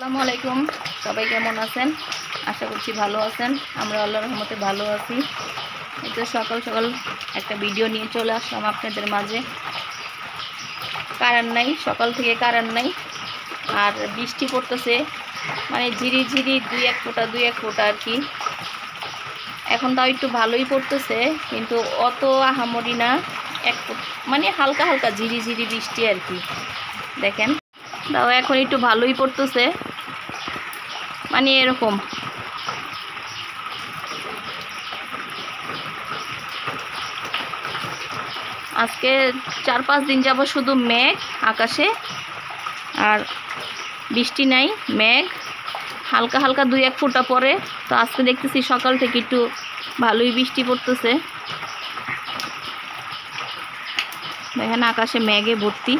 আসসালামু আলাইকুম। সবাই কেমন আছেন? আশা করছি ভালো আছেন। আমরা আল্লাহর রহমতে ভালো আছি। এই তো সকাল সকাল একটা ভিডিও নিয়ে চলে আসলাম আপনাদের মাঝে। কারেন্ট নাই, সকাল থেকে কারেন্ট নাই, আর বৃষ্টি পড়তেছে, মানে ঝিরি ঝিরি দুই এক ফোঁটা আর কি। এখন তাও একটু ভালোই পড়তেছে, কিন্তু অত আহামরি না, মানে হালকা হালকা ঝিরি ঝিরি বৃষ্টি আর কি। দেখেন, তাও এখন একটু ভালোই পড়তেছে, মানে এরকম। আজকে 4-5 দিন যাব শুধু মেঘ আকাশে, আর বৃষ্টি নাই, মেঘ হালকা হালকা 2-1 ফোঁটা পড়ে। তো আজকে দেখতেছি সকাল থেকে একটু ভালোই বৃষ্টি পড়তেছে। দেখেন আকাশে মেঘে ভর্তি।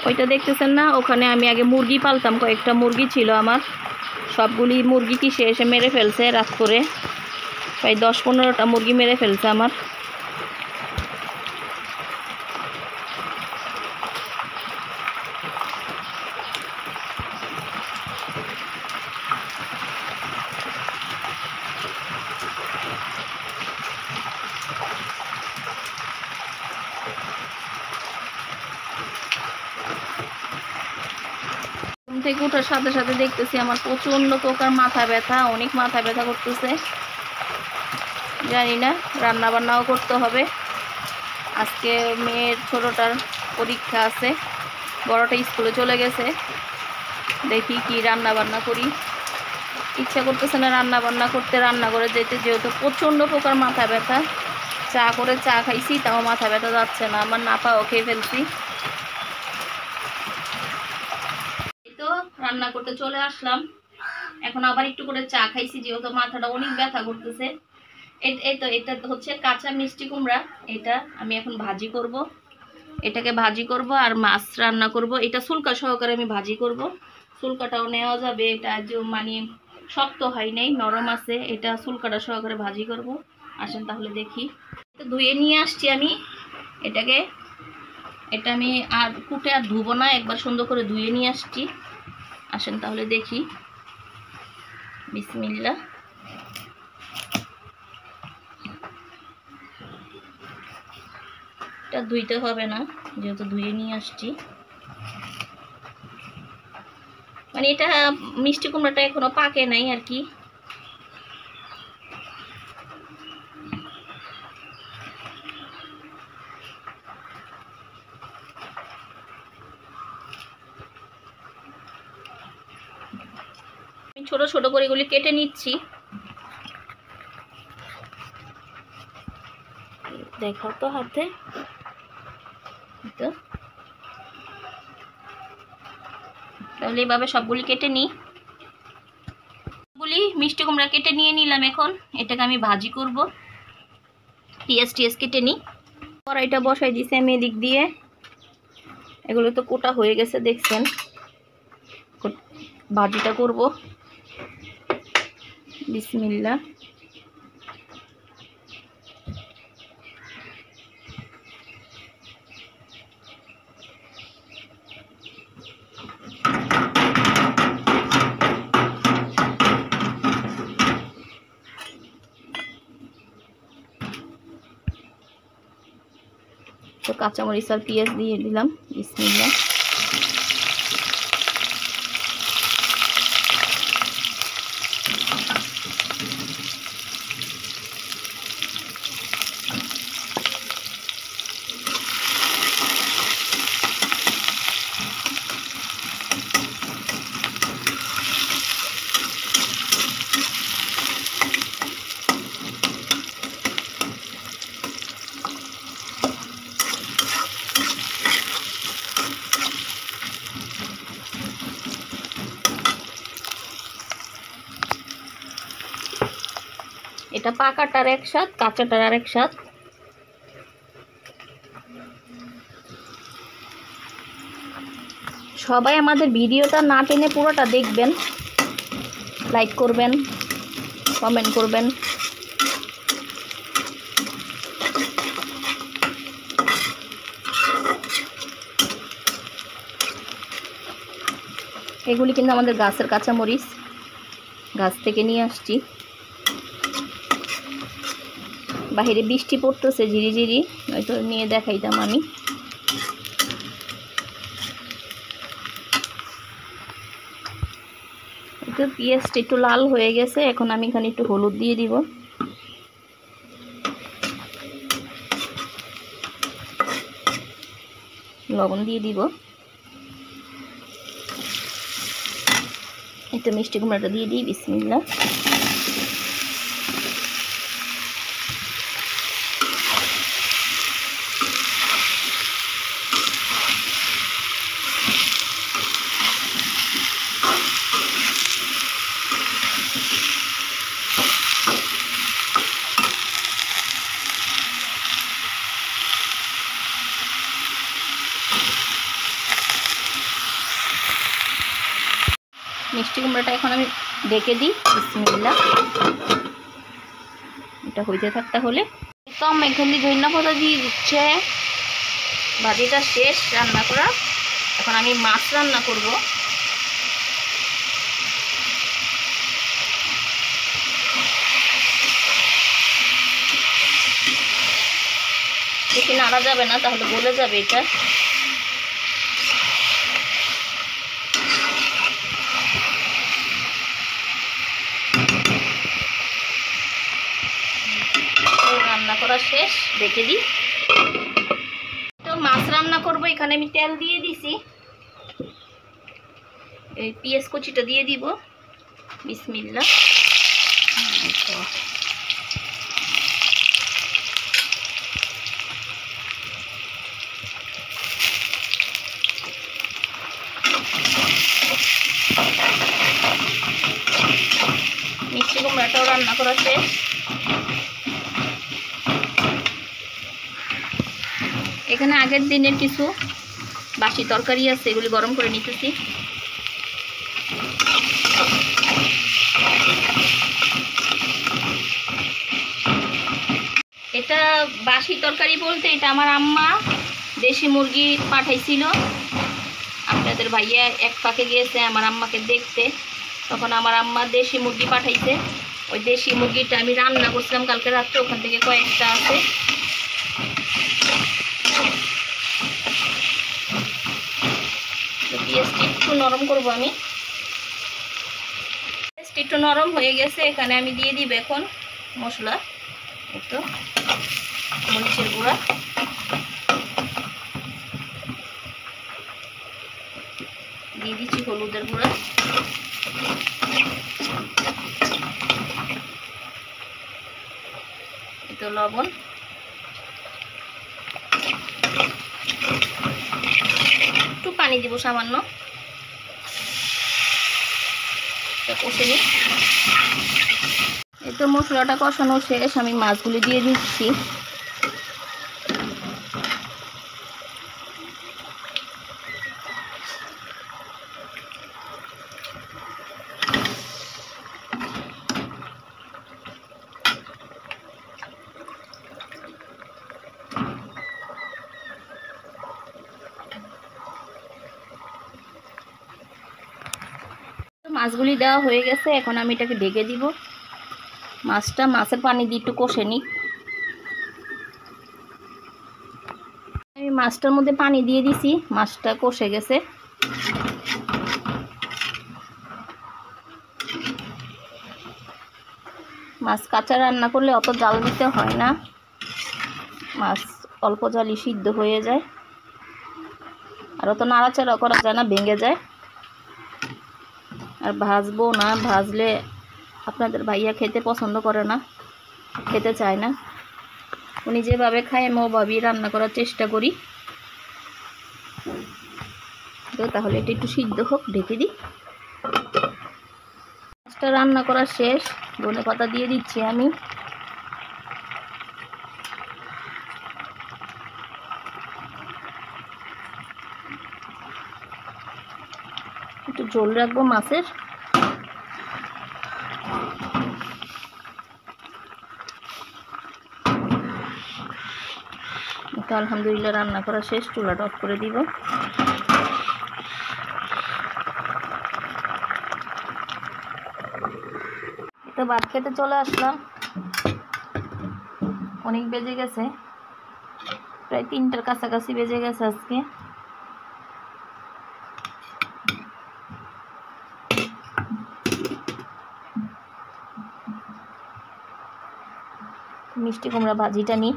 ওইটা দেখতেছেন না, ওখানে আমি আগে মুরগি পালতাম, কয়েকটা মুরগি ছিল আমার। সবগুলি মুরগি কিসে এসে মেরে ফেলছে রাত করে, প্রায় 10-15টা মুরগি মেরে ফেলছে আমার। থেকে ওঠার সাথে সাথে দেখতেছি আমার প্রচন্ড প্রকার মাথা ব্যথা, অনেক মাথা ব্যথা করতেছে। জানি না, রান্না বান্নাও করতে হবে। আজকে মেয়ের ছোটটার পরীক্ষা আছে, বড়টা স্কুলে চলে গেছে। দেখি কি রান্না বান্না করি। ইচ্ছা করতেছে না রান্না বান্না করতে, রান্নাঘরে যেতে, যেহেতু প্রচন্ড প্রকার মাথা ব্যথা। চা খাইছি, তাও মাথা ব্যথা যাচ্ছে না আমার, নাপাও খেয়ে ফেলছি। তো রান্না করতে চলে আসলাম, এখন আবার একটু করে চা খাইছি, যেহেতু মাথাটা অনেক ব্যথা করতেছে। এটা হচ্ছে কাঁচা মিষ্টি কুমড়া। এটা আমি এখন ভাজি করব, এটাকে ভাজি করব আর মাছ রান্না করব। এটা সুলকা সহকারে আমি ভাজি করব, সুলকাটাও নেওয়া যাবে। এটা যে মানে শক্ত হয় নাই, নরম আছে, এটা সুলকাটা সহকারে ভাজি করব। আসেন তাহলে দেখি। ধুয়ে নিয়ে আসছি আমি এটাকে। এটা আমি আর কুটে আর ধুবো না, একবার সুন্দর করে ধুয়ে নিয়ে আসছি। আসেন তাহলে দেখি। বিসমিল্লাহ। এটা ধুইতে হবে না, যেহেতু ধুয়ে নিয়ে আসছি। মানে এটা মিষ্টি কুমড়াটা এখনো পাকে নাই আর কি। আমি ছোট ছোট করে এগুলি কেটে নিচ্ছি। দেখাও তো হাতে। তো তাহলে এইভাবে সবগুলি কেটে নিই। সবগুলি মিষ্টি কুমড়া কেটে নিয়ে নিলাম। এখন এটাকে আমি ভাজি করব। পেঁয়াজ কেটে নিই। কড়াইটা বসাই দিছি আমি এদিক দিয়ে। এগুলো তো কোটা হয়ে গেছে, দেখছেন। ভাজিটা করব। বিসমিল্লাহ। তো কাঁচামরিচ আর পেঁয়াজ দিয়ে দিলাম। বিসমিল্লাহ। এটা পাকাটার এক স্বাদ, কাঁচাটার আর এক স্বাদ। সবাই আমাদের ভিডিওটা না টেনে পুরোটা দেখবেন, লাইক করবেন, কমেন্ট করবেন। এগুলি কিন্তু আমাদের গাছের কাঁচামরিচ, গাছ থেকে নিয়ে আসছি। বাহিরে বৃষ্টি পড়তেছে ঝিরিঝিরি, নয়তো নিয়ে দেখাইতাম আমি। একটু পেঁয়াজটা একটু লাল হয়ে গেছে, এখন আমি এখানে একটু হলুদ দিয়ে দিব। লবণ দিয়ে দিব। একটু মিষ্টি কুমড়াটা দিয়ে দিই, বিসমিল্লাহ। মিষ্টি কুমড়াটা এখন আমি ডেকে দিই, বিসমিল্লাহ। এটা হইতে থাক তাহলে। তো আমি এখানে ধনিয়া পাতা দিয়ে দিচ্ছে। ভাজিটা শেষ রান্না করা, এখন আমি মাছ রান্না করব। বেশি নাড়া যাবে না, তাহলে গলে যাবে এটা। রান্না করা শেষ, রেখে দিই। তো মাছ রান্না করব, এখানে আমি তেল দিয়ে দিছি। এই পেঁয়াজ কুচিটা দিয়ে দিব, বিসমিল্লাহ। মিষ্টি কুমড়াটাও রান্না করা শেষ। এখানে আগের দিনের কিছু বাসি তরকারি আছে, এগুলি গরম করে নিতেছি। এটা বাসি তরকারি বলতে, এটা আমার আম্মা দেশি মুরগি পাঠাইছিল। আপনাদের ভাইয়া এক ফাঁকে গিয়েছে আমার আম্মাকে দেখতে, তখন আমার আম্মা দেশি মুরগি পাঠাইছে। ওই দেশি মুরগিটা আমি রান্না করছিলাম কালকে রাত্রে, ওখান থেকে কয়েকটা আছে। পেঁয়াজটি একটু নরম করবো আমি। পেঁয়াজটি একটু নরম হয়ে গেছে, এখানে আমি দিয়ে দিব এখন মশলা। একটু মরিচের গুঁড়া, দিয়ে দিচ্ছি হলুদের গুঁড়া, একটু লবণ, একটু পানি দিব সামান্য। কষে নিই। এই তো মশলাটা কষানো শেষ, আমি মাছগুলি দিয়ে দিচ্ছি। মাছগুলি দেওয়া হয়ে গেছে, এখন আমি এটাকে ঢেকে দিব। মাছের পানি দিয়ে একটু কষে নিই। আমি মাছটার মধ্যে পানি দিয়ে দিছি, মাছটা কষে গেছে। মাছ কাঁচা রান্না করলে অত জাল দিতে হয় না, মাছ অল্প জালই সিদ্ধ হয়ে যায়, আর অত নাড়াচাড়া করা যায় না, ভেঙে যায়। আর ভাজবো না, ভাজলে আপনাদের ভাইয়া খেতে পছন্দ করে না, খেতে চায় না। উনি যেভাবে খায় আমি ওভাবেই রান্না করার চেষ্টা করি। তো তাহলে এটা একটু সিদ্ধ হোক, ঢেকে দিই। মাছটা রান্না করা শেষ, ধনেপাতা দিয়ে দিচ্ছি আমি। একটু ঝোল রাখবো মাছের। তো আলহামদুলিল্লাহ রান্না করা শেষ, চুলাটা অফ করে দিব। তো ভাত খেতে চলে আসলাম, অনেক বেজে গেছে, প্রায় 3টার কাছাকাছি বেজে গেছে আজকে। মিষ্টি কুমড়া ভাজিটা নিই।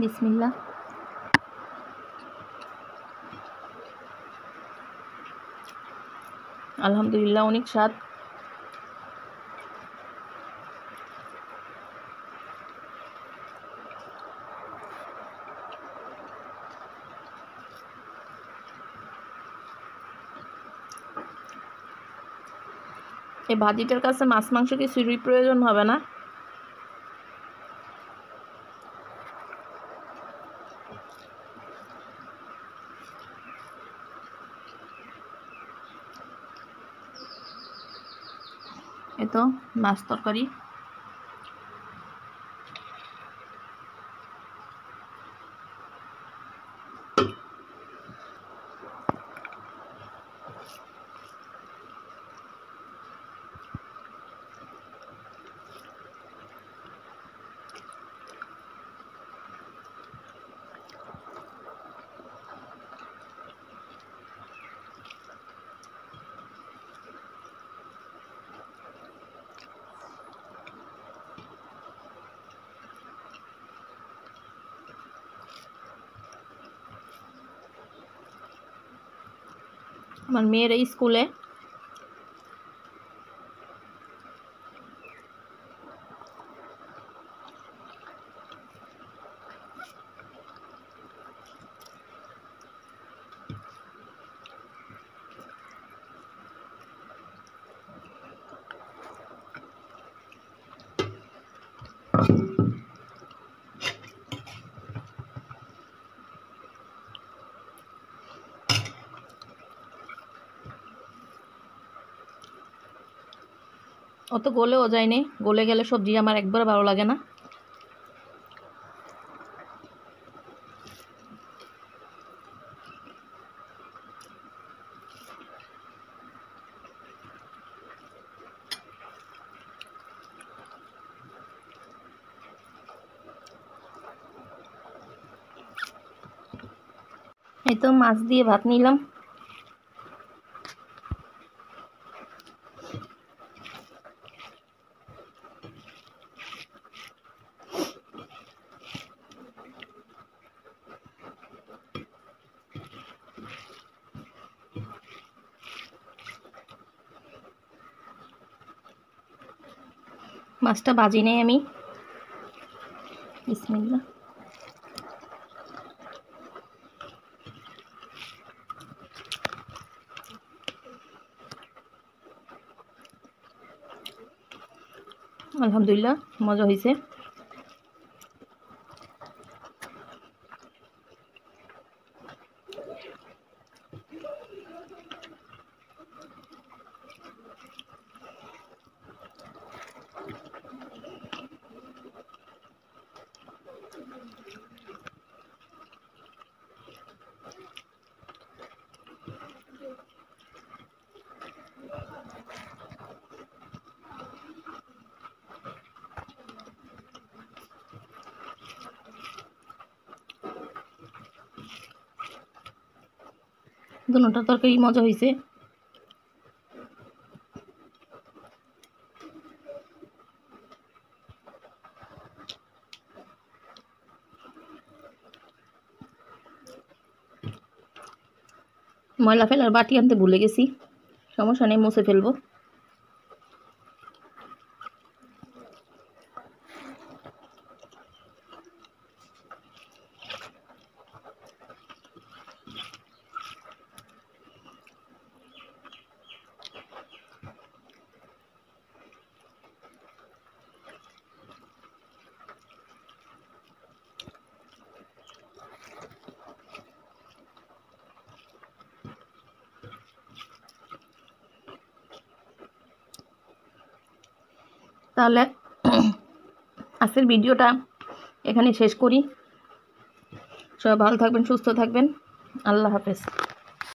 বিসমিল্লাহ। আলহামদুলিল্লাহ, অনেক স্বাদ। এই ভাজিটার কাছে মাছ মাংস কিছুরই প্রয়োজন হবে না। এ তো মাছ তরকারি। আমার মেয়ের স্কুলে অত গলেও যায়নি, গলে গেলে সবজি আমার একবার ভালো লাগে না। এই তো মাছ দিয়ে ভাত নিলাম। মাছটা ভাজি নেই আমি। বিসমিল্লাহ। আলহামদুলিল্লাহ, মজা হয়েছে। দুটোটা তরকারি মজা হয়েছে। ময়লা ফেলার বাটি আনতে ভুলে গেছি, সমস্যা নেই, মুছে ফেলবো। তাহলে আজকের ভিডিওটা এখানে শেষ করি। সবাই ভালো থাকবেন, সুস্থ থাকবেন। আল্লাহ হাফেজ।